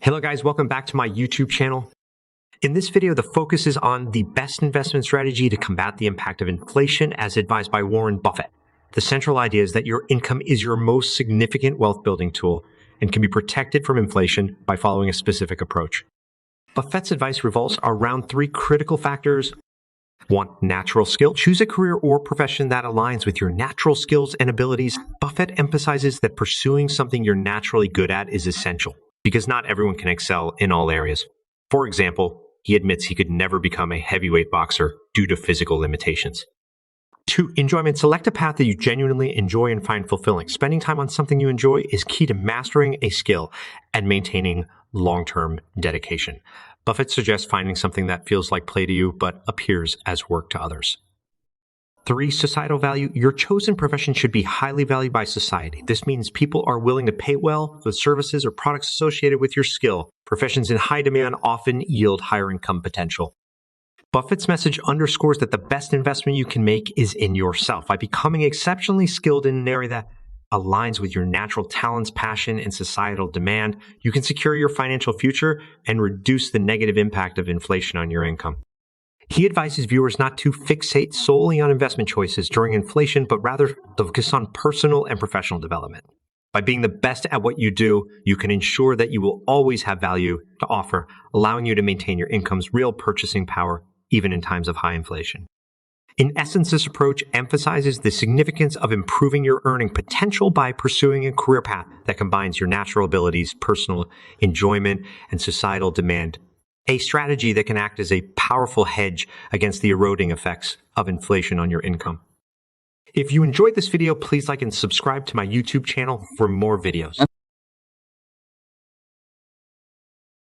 Hello guys, welcome back to my YouTube channel. In this video, the focus is on the best investment strategy to combat the impact of inflation as advised by Warren Buffett. The central idea is that your income is your most significant wealth building tool and can be protected from inflation by following a specific approach. Buffett's advice revolves around three critical factors. 1. Natural skill. Choose a career or profession that aligns with your natural skills and abilities. Buffett emphasizes that pursuing something you're naturally good at is essential, because not everyone can excel in all areas. For example, he admits he could never become a heavyweight boxer due to physical limitations. 2. Enjoyment. Select a path that you genuinely enjoy and find fulfilling. Spending time on something you enjoy is key to mastering a skill and maintaining long-term dedication. Buffett suggests finding something that feels like play to you but appears as work to others. 3. Societal value. Your chosen profession should be highly valued by society. This means people are willing to pay well for the services or products associated with your skill. Professions in high demand often yield higher income potential. Buffett's message underscores that the best investment you can make is in yourself. By becoming exceptionally skilled in an area that aligns with your natural talents, passion, and societal demand, you can secure your financial future and reduce the negative impact of inflation on your income. He advises viewers not to fixate solely on investment choices during inflation, but rather focus on personal and professional development. By being the best at what you do, you can ensure that you will always have value to offer, allowing you to maintain your income's real purchasing power, even in times of high inflation. In essence, this approach emphasizes the significance of improving your earning potential by pursuing a career path that combines your natural abilities, personal enjoyment, and societal demand. A strategy that can act as a powerful hedge against the eroding effects of inflation on your income. If you enjoyed this video, please like and subscribe to my YouTube channel for more videos.